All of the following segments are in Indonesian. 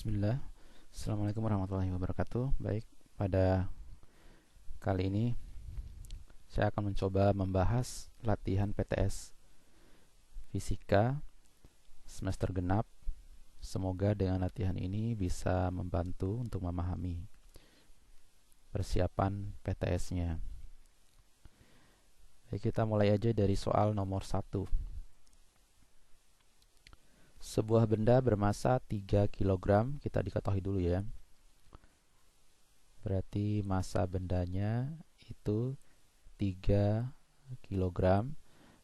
Bismillah. Assalamualaikum warahmatullahi wabarakatuh. Baik, pada kali ini saya akan mencoba membahas latihan PTS Fisika semester genap. Semoga dengan latihan ini bisa membantu untuk memahami persiapan PTS-nya. Baik, kita mulai aja dari soal nomor 1. Sebuah benda bermasa 3 kg, kita diketahui dulu ya. Berarti masa bendanya itu 3 kg,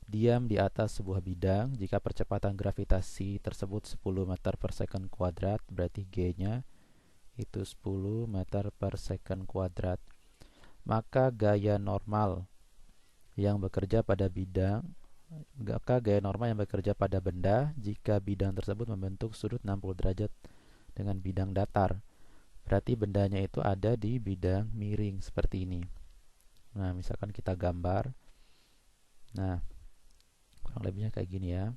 diam di atas sebuah bidang. Jika percepatan gravitasi tersebut 10 meter per second kuadrat, berarti G-nya itu 10 meter per second kuadrat. Maka gaya normal yang bekerja pada benda jika bidang tersebut membentuk sudut 60 derajat dengan bidang datar. Berarti bendanya itu ada di bidang miring seperti ini. Nah, misalkan kita gambar. Nah, kurang lebihnya kayak gini ya.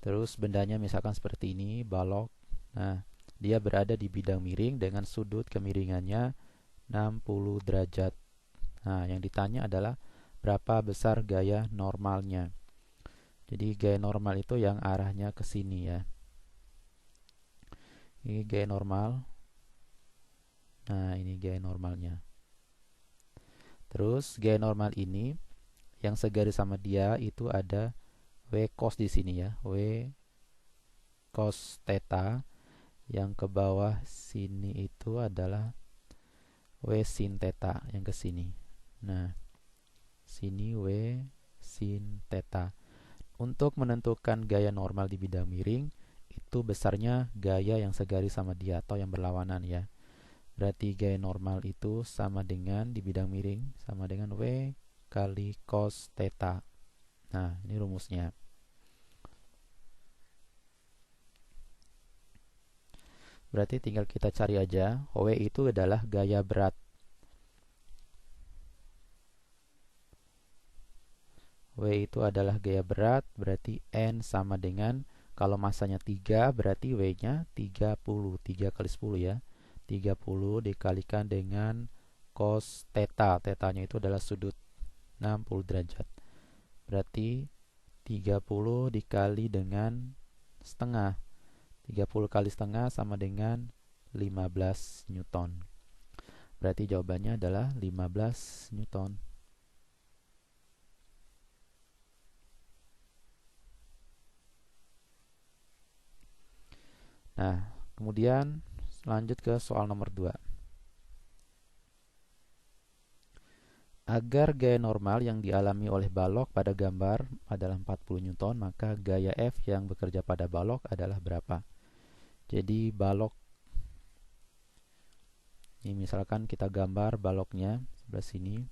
Terus bendanya misalkan seperti ini, balok. Nah, dia berada di bidang miring dengan sudut kemiringannya 60 derajat. Nah, yang ditanya adalah berapa besar gaya normalnya. Jadi gaya normal itu yang arahnya ke sini ya. Ini gaya normal. Nah, ini gaya normalnya. Terus gaya normal ini yang segaris sama dia itu ada W cos di sini ya. W cos theta. Yang ke bawah sini itu adalah W sin theta yang ke sini. Nah, sini W sin theta. Untuk menentukan gaya normal di bidang miring, itu besarnya gaya yang segaris sama dia atau yang berlawanan ya. Berarti gaya normal itu sama dengan di bidang miring sama dengan W kali cos theta. Nah, ini rumusnya. Berarti tinggal kita cari aja. W itu adalah gaya berat. W itu adalah gaya berat, berarti N sama dengan, kalau masanya 3, berarti W-nya 30. 3 kali 10 ya. 30 dikalikan dengan cos theta. Theta-nya itu adalah sudut 60 derajat. Berarti 30 dikali dengan setengah. 30 kali setengah sama dengan 15 Newton. Berarti jawabannya adalah 15 Newton. Nah, kemudian lanjut ke soal nomor 2. Agar gaya normal yang dialami oleh balok pada gambar adalah 40 Newton, maka gaya F yang bekerja pada balok adalah berapa? Jadi balok, ini misalkan kita gambar baloknya sebelah sini.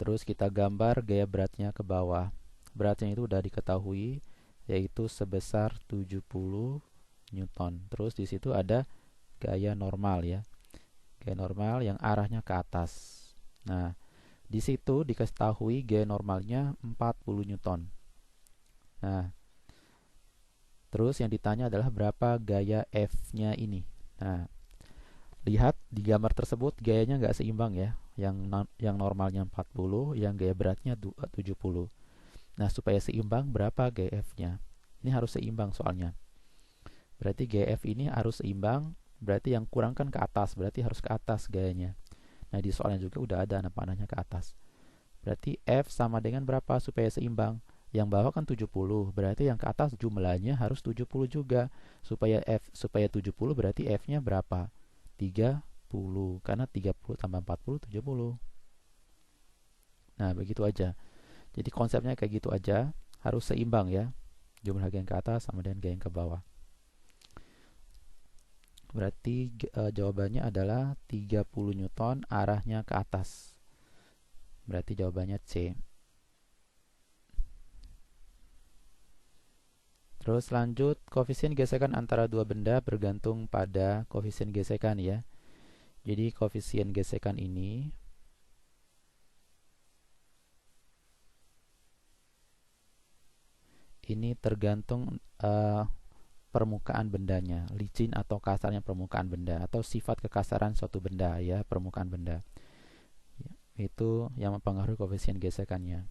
Terus kita gambar gaya beratnya ke bawah. Beratnya itu udah diketahui, yaitu sebesar 70 Newton. Terus di situ ada gaya normal ya. Gaya normal yang arahnya ke atas. Nah, di situ diketahui gaya normalnya 40 Newton. Nah, terus yang ditanya adalah berapa gaya F-nya ini. Nah, lihat di gambar tersebut gayanya nggak seimbang ya. Yang normalnya 40, yang gaya beratnya 70. Nah, supaya seimbang berapa gaya F-nya? Ini harus seimbang soalnya. Berarti gaya F ini harus seimbang, berarti yang kurang kan ke atas, berarti harus ke atas gayanya. Nah, di soalnya juga udah ada panahnya ke atas. Berarti F sama dengan berapa supaya seimbang? Yang bawah kan 70, berarti yang ke atas jumlahnya harus 70 juga. Supaya 70 berarti F-nya berapa? 30, karena 30 tambah 40 70. Nah, begitu aja. Jadi konsepnya kayak gitu aja, harus seimbang ya. Jumlah gaya yang ke atas sama dengan gaya yang ke bawah. Berarti jawabannya adalah 30 Newton arahnya ke atas. Berarti jawabannya C. Terus lanjut, koefisien gesekan antara dua benda bergantung pada koefisien gesekan ya. Jadi koefisien gesekan ini ini tergantung permukaan bendanya, licin atau kasarnya permukaan benda, atau sifat kekasaran suatu benda ya, permukaan benda. Itu yang mempengaruhi koefisien gesekannya.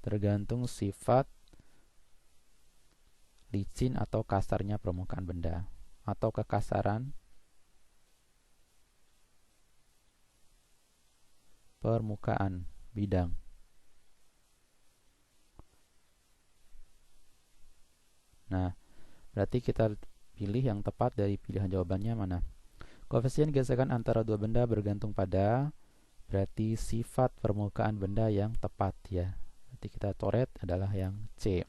Tergantung sifat licin atau kasarnya permukaan benda, atau kekasaran permukaan bidang. Nah, berarti kita pilih yang tepat dari pilihan jawabannya mana. Koefisien gesekan antara dua benda bergantung pada, berarti sifat permukaan benda yang tepat ya. Berarti kita coret adalah yang C.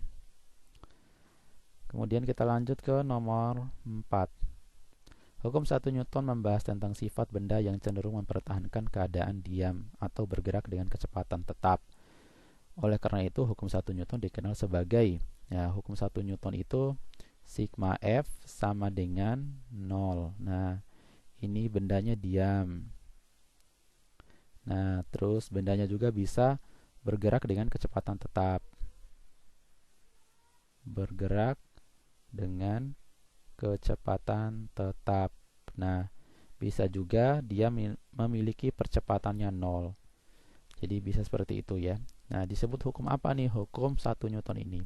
Kemudian kita lanjut ke nomor 4. Hukum 1 Newton membahas tentang sifat benda yang cenderung mempertahankan keadaan diam atau bergerak dengan kecepatan tetap. Oleh karena itu, hukum 1 Newton dikenal sebagai, ya, hukum 1 Newton itu sigma F sama dengan 0. Nah, ini bendanya diam. Nah, terus bendanya juga bisa bergerak dengan kecepatan tetap. Bergerak dengan kecepatan tetap. Nah, bisa juga dia memiliki percepatannya 0. Jadi bisa seperti itu ya. Nah, disebut hukum apa nih hukum 1 Newton ini?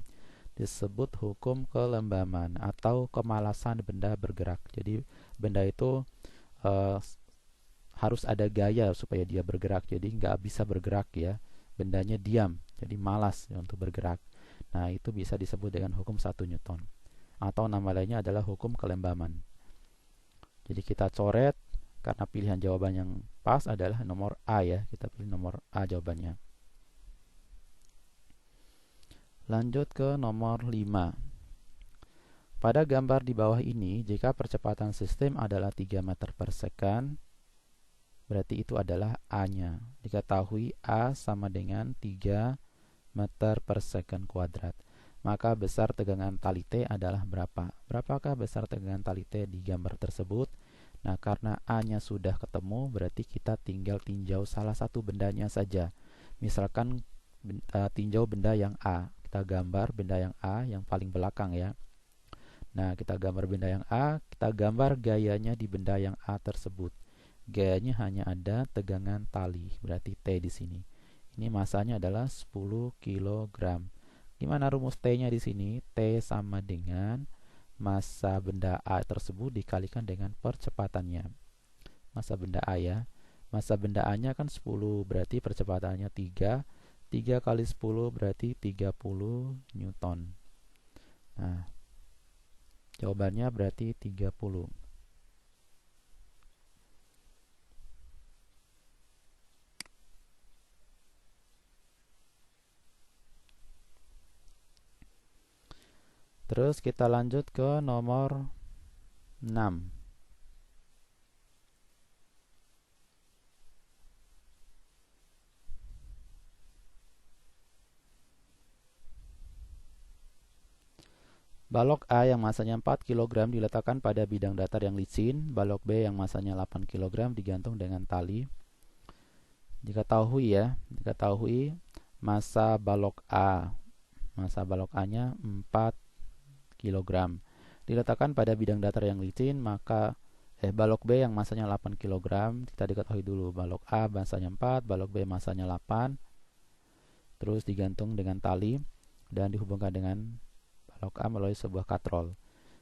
Disebut hukum kelembaman atau kemalasan benda bergerak. Jadi benda itu harus ada gaya supaya dia bergerak. Jadi nggak bisa bergerak ya. Bendanya diam, jadi malas ya, untuk bergerak. Nah, itu bisa disebut dengan hukum 1 Newton. Atau nama lainnya adalah hukum kelembaman. Jadi kita coret, karena pilihan jawaban yang pas adalah nomor A ya. Kita pilih nomor A jawabannya. Lanjut ke nomor 5. Pada gambar di bawah ini, jika percepatan sistem adalah 3 meter per second, berarti itu adalah A-nya. Diketahui A sama dengan 3 meter per second kuadrat. Maka besar tegangan tali T adalah berapa? Berapakah besar tegangan tali T di gambar tersebut? Nah, karena A-nya sudah ketemu, berarti kita tinggal tinjau salah satu bendanya saja. Misalkan tinjau benda yang A. Kita gambar benda yang A yang paling belakang ya. Nah, kita gambar benda yang A, kita gambar gayanya di benda yang A tersebut. Gayanya hanya ada tegangan tali, berarti T di sini. Ini masanya adalah 10 kg. Gimana rumus T-nya di sini? T sama dengan massa benda A tersebut dikalikan dengan percepatannya. Massa benda A ya. Massa benda A-nya kan 10, berarti percepatannya 3. 3 kali 10 berarti 30 Newton. Nah, jawabannya berarti 30. Terus kita lanjut ke nomor 6. Balok A yang masanya 4 kg diletakkan pada bidang datar yang licin. Balok B yang masanya 8 kg digantung dengan tali. Diketahui massa balok A. Massa balok A-nya 4 kg. Diletakkan pada bidang datar yang licin, maka balok B yang masanya 8 kg, kita diketahui dulu balok A masanya 4, balok B masanya 8. Terus digantung dengan tali dan dihubungkan dengan balok A melalui sebuah katrol.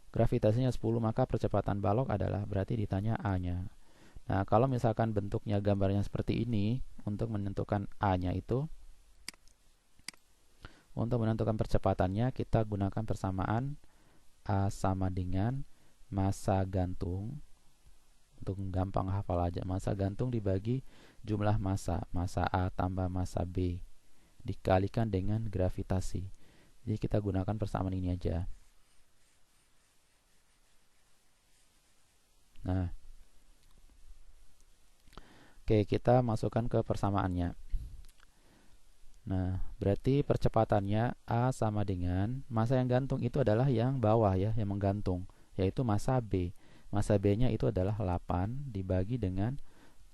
Gravitasinya 10, maka percepatan balok adalah, berarti ditanya A-nya. Nah, kalau misalkan bentuknya gambarnya seperti ini, untuk menentukan A-nya itu, untuk menentukan percepatannya, kita gunakan persamaan A sama dengan massa gantung. Untuk gampang hafal aja, massa gantung dibagi jumlah massa. Massa A tambah massa B dikalikan dengan gravitasi. Jadi kita gunakan persamaan ini aja. Nah, oke, kita masukkan ke persamaannya. Nah, berarti percepatannya A sama dengan massa yang gantung itu adalah yang bawah ya, yang menggantung, yaitu massa B. Massa B-nya itu adalah 8 dibagi dengan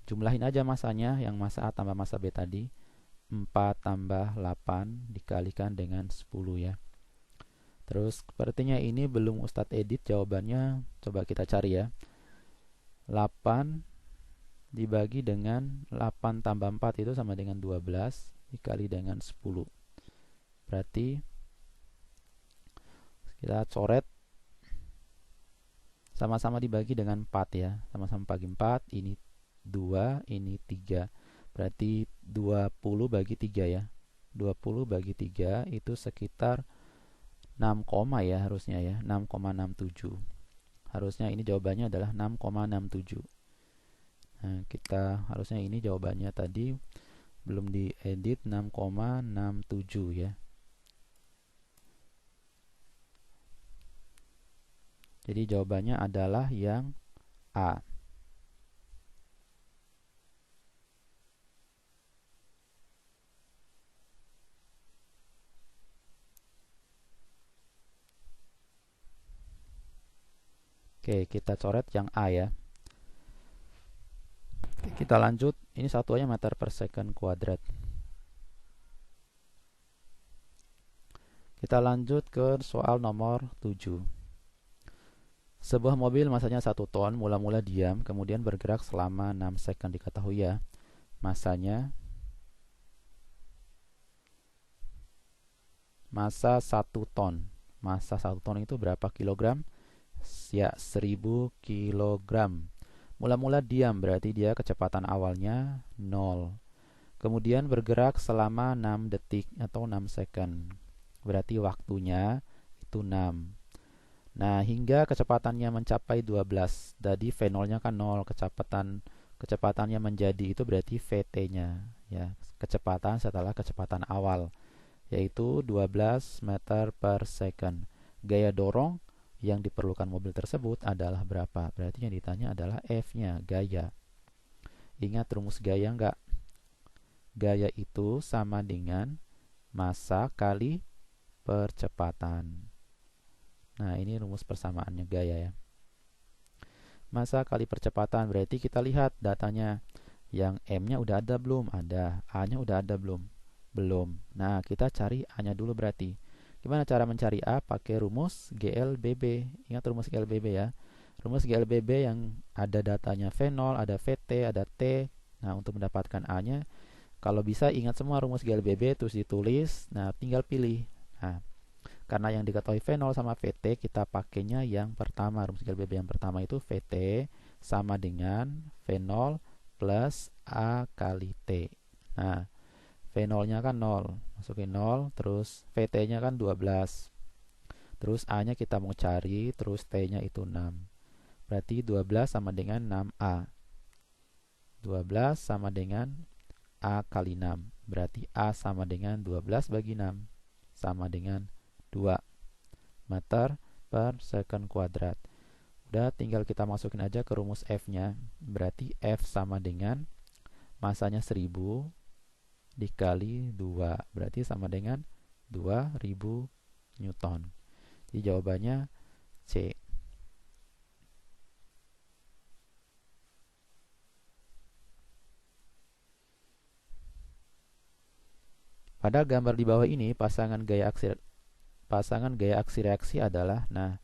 Jumlahin aja masanya, yang masa A tambah masa B tadi. 4 tambah 8 dikalikan dengan 10 ya. Terus sepertinya ini belum Ustadz edit jawabannya. Coba kita cari ya. 8 dibagi dengan 8 tambah 4 itu sama dengan 12 dikali dengan 10. Berarti kita coret sama-sama dibagi dengan 4 ya. Sama-sama bagi 4, ini 2, ini 3. Berarti 20 bagi 3 ya. 20 bagi 3 itu sekitar 6, ya harusnya ya. 6,67. Harusnya ini jawabannya adalah 6,67. Nah, kita harusnya ini jawabannya tadi belum diedit 6,67 ya. Jadi jawabannya adalah yang A. Oke, kita coret yang A ya. Kita lanjut, ini satuannya meter per second kuadrat. Kita lanjut ke soal nomor 7. Sebuah mobil masanya 1 ton, mula-mula diam, kemudian bergerak selama 6 second diketahui ya. Masanya masa 1 ton. Masa 1 ton itu berapa kilogram? Ya, 1000 kilogram. Mula-mula diam berarti dia kecepatan awalnya 0. Kemudian bergerak selama 6 detik atau 6 second. Berarti waktunya itu 6. Nah, hingga kecepatannya mencapai 12. Jadi V0-nya kan 0, kecepatannya menjadi itu berarti VT-nya ya, kecepatan setelah kecepatan awal, yaitu 12 meter per second. Gaya dorong yang diperlukan mobil tersebut adalah berapa? Berarti yang ditanya adalah F-nya, gaya. Ingat rumus gaya enggak? Gaya itu sama dengan massa kali percepatan. Nah, ini rumus persamaannya gaya ya. Massa kali percepatan, berarti kita lihat datanya. Yang M-nya udah ada belum? Ada. A-nya udah ada belum? Belum. Nah, kita cari A-nya dulu berarti. Gimana cara mencari A? Pakai rumus GLBB. Ingat rumus GLBB ya. Rumus GLBB yang ada datanya V0, ada VT, ada T. Nah, untuk mendapatkan A-nya, kalau bisa ingat semua rumus GLBB terus ditulis. Nah, tinggal pilih. Nah, karena yang diketahui V0 sama VT, kita pakainya yang pertama. Rumus GLBB yang pertama itu VT sama dengan V0 plus A kali T. Nah, V0-nya kan 0, masukin 0, terus VT-nya kan 12. Terus A-nya kita mau cari, terus T-nya itu 6. Berarti 12 sama dengan 6A. 12 sama dengan A kali 6. Berarti A sama dengan 12 bagi 6. Sama dengan 2 meter per second kuadrat. Udah, tinggal kita masukin aja ke rumus F-nya. Berarti F sama dengan masanya 1000 dikali 2, berarti sama dengan 2000 Newton. Jadi jawabannya C. Pada gambar di bawah ini pasangan gaya aksi reaksi adalah, nah,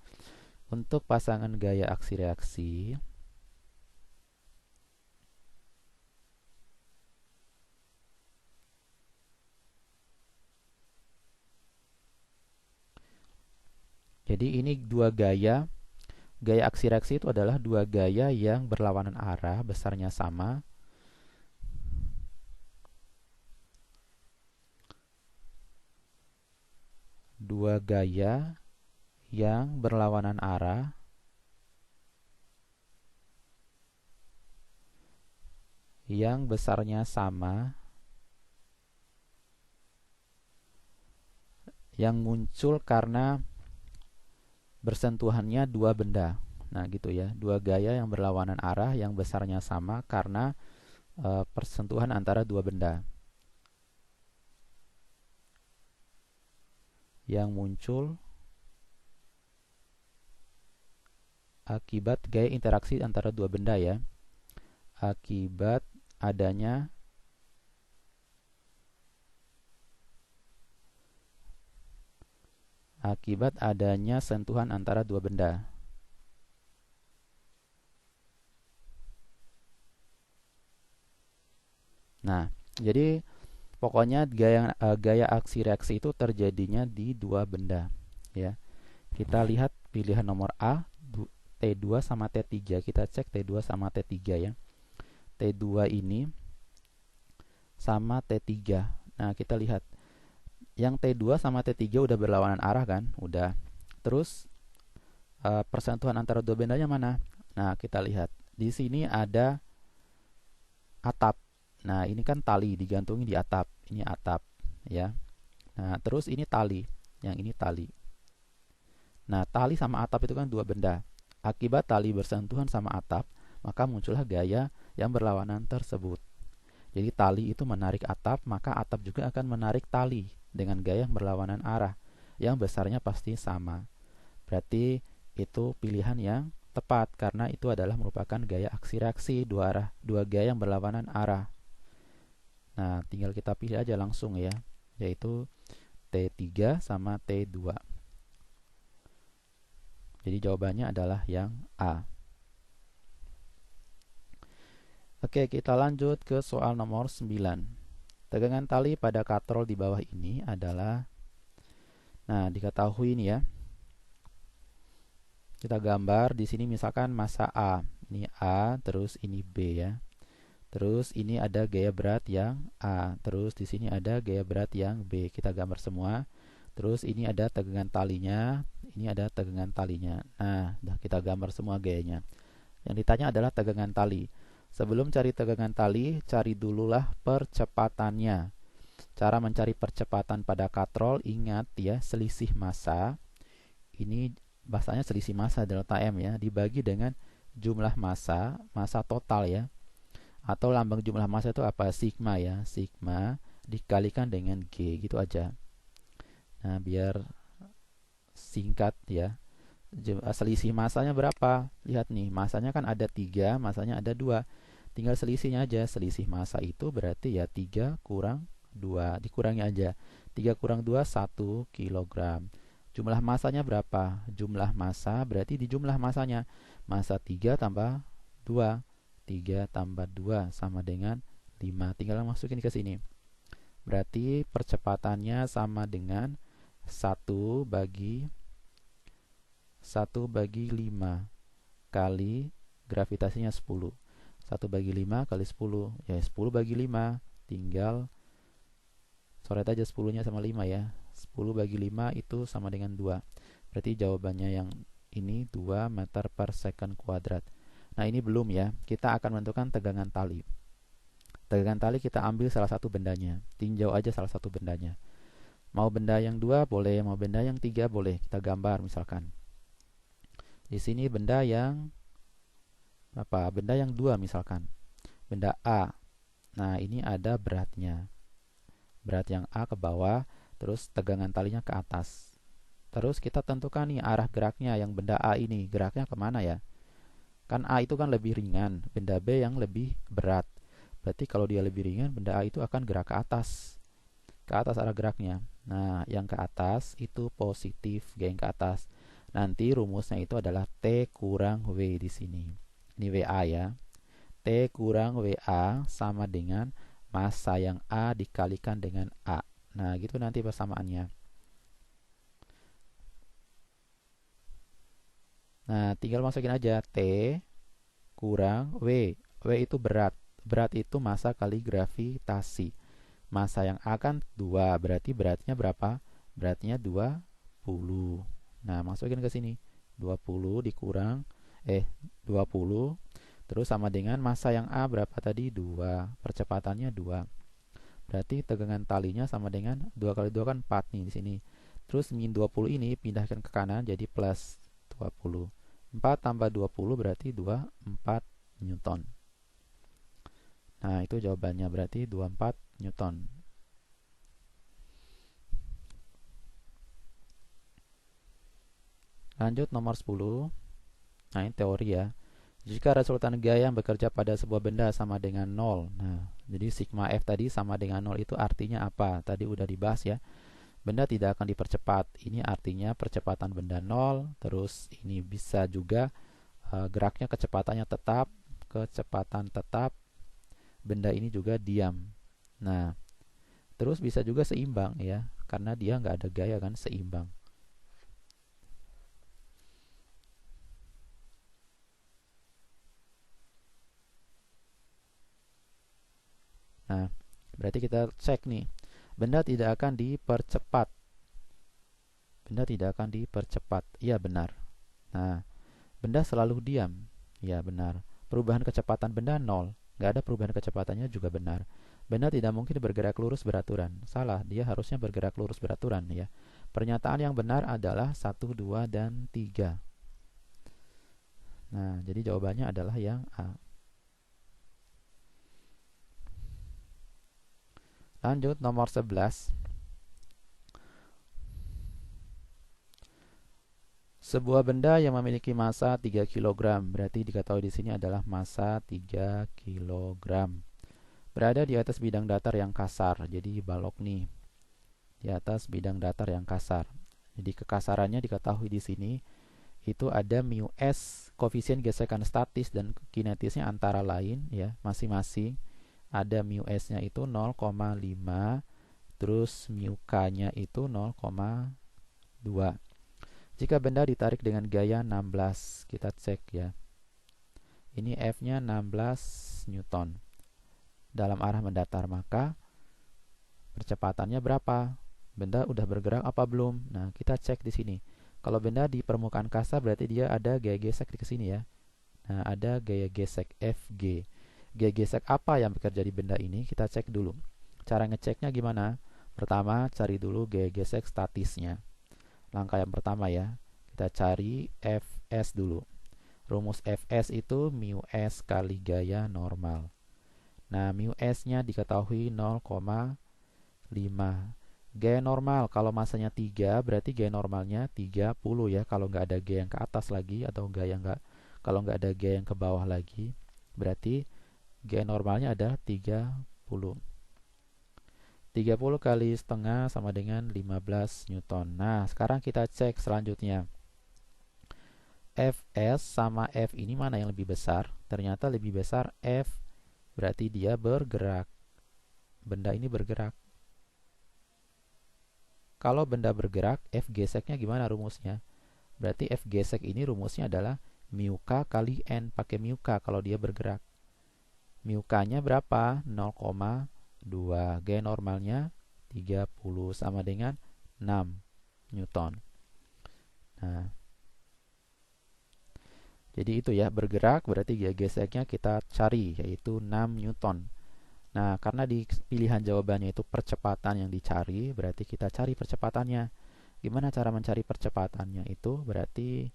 untuk pasangan gaya aksi reaksi jadi ini dua gaya. Gaya aksi reaksi itu adalah dua gaya yang berlawanan arah, besarnya sama. Dua gaya yang berlawanan arah yang besarnya sama, yang muncul karena bersentuhannya dua benda. Nah, gitu ya. Dua gaya yang berlawanan arah yang besarnya sama karena persentuhan antara dua benda. Yang muncul akibat gaya interaksi antara dua benda ya. Akibat adanya sentuhan antara dua benda. Nah, jadi pokoknya gaya aksi reaksi itu terjadinya di dua benda, ya. Kita lihat pilihan nomor A, T2 sama T3. Kita cek T2 sama T3 ya. T2 ini sama T3. Nah, kita lihat yang T2 sama T3 udah berlawanan arah kan? Udah. Terus persentuhan antara dua bendanya mana? Nah, kita lihat. Di sini ada atap. Nah, ini kan tali digantungi di atap. Ini atap, ya. Nah, terus ini tali. Yang ini tali. Nah, tali sama atap itu kan dua benda. Akibat tali bersentuhan sama atap, maka muncullah gaya yang berlawanan tersebut. Jadi tali itu menarik atap, maka atap juga akan menarik tali dengan gaya yang berlawanan arah, yang besarnya pasti sama. Berarti itu pilihan yang tepat karena itu adalah merupakan gaya aksi reaksi dua gaya yang berlawanan arah. Nah, tinggal kita pilih aja langsung ya, yaitu T3 sama T2. Jadi jawabannya adalah yang A. Oke, kita lanjut ke soal nomor 9. Tegangan tali pada katrol di bawah ini adalah, nah diketahui ini ya. Kita gambar di sini misalkan massa A. Ini A, terus ini B ya. Terus ini ada gaya berat yang A. Terus di sini ada gaya berat yang B. Kita gambar semua. Terus ini ada tegangan talinya. Ini ada tegangan talinya. Nah, kita gambar semua gayanya. Yang ditanya adalah tegangan tali. Sebelum cari tegangan tali, cari dululah percepatannya. Cara mencari percepatan pada katrol, ingat ya, selisih massa. Ini bahasanya selisih massa delta M ya, dibagi dengan jumlah massa total ya. Atau lambang jumlah massa itu apa? Sigma ya, sigma dikalikan dengan G, gitu aja. Nah, biar singkat ya. Selisih massanya berapa? Lihat nih, massanya kan ada 3, massanya ada 2. Tinggal selisihnya aja. Selisih massa itu berarti ya 3 kurang 2. Dikurangi aja. 3 kurang 2, 1 kg. Jumlah massanya berapa? Jumlah massa berarti di jumlah massanya. Massa 3 tambah 2. 3 tambah 2 sama dengan 5. Tinggal masukin ke sini. Berarti percepatannya sama dengan 1 bagi 5 kali gravitasinya 10. 1 bagi 5 kali 10. Ya 10 bagi 5. Tinggal coret aja 10-nya sama 5 ya. 10 bagi 5 itu sama dengan 2. Berarti jawabannya yang ini 2 meter per second kuadrat. Nah, ini belum ya. Kita akan menentukan tegangan tali. Tegangan tali kita ambil salah satu bendanya. Tinjau aja salah satu bendanya. Mau benda yang 2 boleh, mau benda yang 3 boleh. Kita gambar misalkan. Di sini benda yang apa? Benda yang 2 misalkan. Benda A. Nah, ini ada beratnya. Berat yang A ke bawah, terus tegangan talinya ke atas. Terus kita tentukan nih arah geraknya yang benda A ini. Geraknya kemana ya? Kan A itu kan lebih ringan, benda B yang lebih berat. Berarti kalau dia lebih ringan, benda A itu akan gerak ke atas. Ke atas arah geraknya. Nah, yang ke atas itu positif, yang ke atas. Nanti rumusnya itu adalah T kurang W di sini. Ini WA ya. T kurang WA sama dengan massa yang A dikalikan dengan A. Nah, gitu nanti persamaannya. Nah, tinggal masukin aja T kurang W. W itu berat. Berat itu massa kali gravitasi. Massa yang A kan 2, berarti beratnya berapa? Beratnya 20. Nah, masukin ke sini. 20 dikurang 20 terus sama dengan massa yang A berapa tadi? 2. Percepatannya 2. Berarti tegangan talinya sama dengan 2 kali 2 kan 4 nih di sini. Terus min 20 ini pindahkan ke kanan jadi plus 20. 4 tambah 20 berarti 24 Newton. Nah, itu jawabannya berarti 24 Newton. Lanjut nomor 10. Nah, ini teori ya. Jika resultan gaya yang bekerja pada sebuah benda sama dengan 0. Nah, jadi sigma F tadi sama dengan 0 itu artinya apa? Tadi udah dibahas ya. Benda tidak akan dipercepat. Ini artinya percepatan benda 0. Terus ini bisa juga geraknya kecepatannya tetap. Kecepatan tetap. Benda ini juga diam. Nah, terus bisa juga seimbang ya. Karena dia nggak ada gaya kan, seimbang. Nah, berarti kita cek nih. Benda tidak akan dipercepat. Benda tidak akan dipercepat. Iya benar. Nah, benda selalu diam. Iya benar. Perubahan kecepatan benda 0. Nggak ada perubahan kecepatannya juga benar. Benda tidak mungkin bergerak lurus beraturan. Salah, dia harusnya bergerak lurus beraturan ya. Pernyataan yang benar adalah 1, 2, dan 3. Nah, jadi jawabannya adalah yang A. Lanjut nomor 11. Sebuah benda yang memiliki massa 3 kg, berarti diketahui di sini adalah massa 3 kg. Berada di atas bidang datar yang kasar. Jadi balok nih. Di atas bidang datar yang kasar. Jadi kekasarannya diketahui di sini itu ada mu s, koefisien gesekan statis dan kinetisnya antara lain ya, masing-masing. Ada mu s-nya itu 0,5, terus mu k-nya itu 0,2. Jika benda ditarik dengan gaya 16, kita cek ya. Ini F-nya 16 Newton. Dalam arah mendatar, maka percepatannya berapa? Benda udah bergerak apa belum? Nah, kita cek di sini. Kalau benda di permukaan kasar berarti dia ada gaya gesek di sini ya. Nah, ada gaya gesek Fg. Gaya gesek apa yang bekerja di benda ini? Kita cek dulu. Cara ngeceknya gimana? Pertama, cari dulu gaya gesek statisnya. Langkah yang pertama ya, kita cari Fs dulu. Rumus Fs itu mu s kali gaya normal. Nah, mu s-nya diketahui 0,5. Gaya normal, kalau masanya 3, berarti gaya normalnya 30 ya. Kalau nggak ada gaya yang ke atas lagi, atau kalau nggak ada gaya yang ke bawah lagi, berarti gaya normalnya ada 30. 30 kali setengah sama dengan 15 Newton. Nah, sekarang kita cek selanjutnya. Fs sama F ini mana yang lebih besar? Ternyata lebih besar F. Berarti dia bergerak. Benda ini bergerak. Kalau benda bergerak, F geseknya gimana rumusnya? Berarti F gesek ini rumusnya adalah mu k kali N. Pakai mu k kalau dia bergerak. Mu k-nya berapa? 0,2. Gaya normalnya 30 sama dengan 6 Newton. Nah, jadi itu ya, bergerak berarti gaya geseknya kita cari, yaitu 6 Newton. Nah, karena di pilihan jawabannya itu percepatan yang dicari, berarti kita cari percepatannya. Gimana cara mencari percepatannya? Itu berarti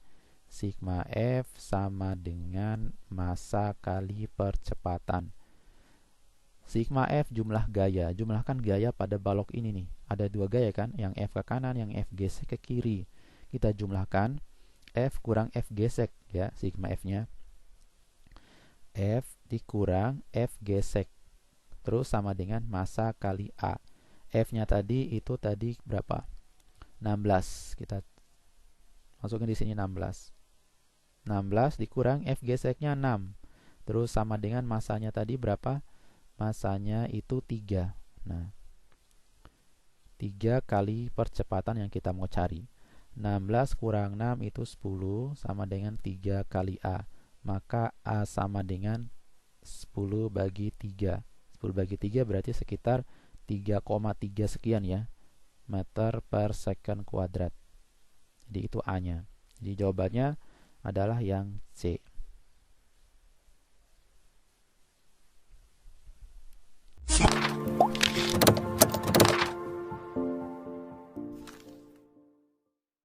sigma F sama dengan massa kali percepatan. Sigma F jumlah gaya. Jumlahkan gaya pada balok ini nih. Ada dua gaya kan? Yang F ke kanan, yang F gesek ke kiri. Kita jumlahkan F kurang F gesek ya, sigma F-nya. F dikurang F gesek. Terus sama dengan massa kali A. F-nya tadi itu tadi berapa? 16. Kita masukin di sini 16. 16 dikurang F geseknya 6. Terus sama dengan massanya tadi berapa? Massanya itu 3. Nah, 3 kali percepatan yang kita mau cari. 16 kurang 6 itu 10 sama dengan 3 kali A. Maka A sama dengan 10 bagi 3. 10 bagi 3 berarti sekitar 3,3 sekian ya, meter per second kuadrat. Jadi itu A-nya. Jadi jawabannya adalah yang C.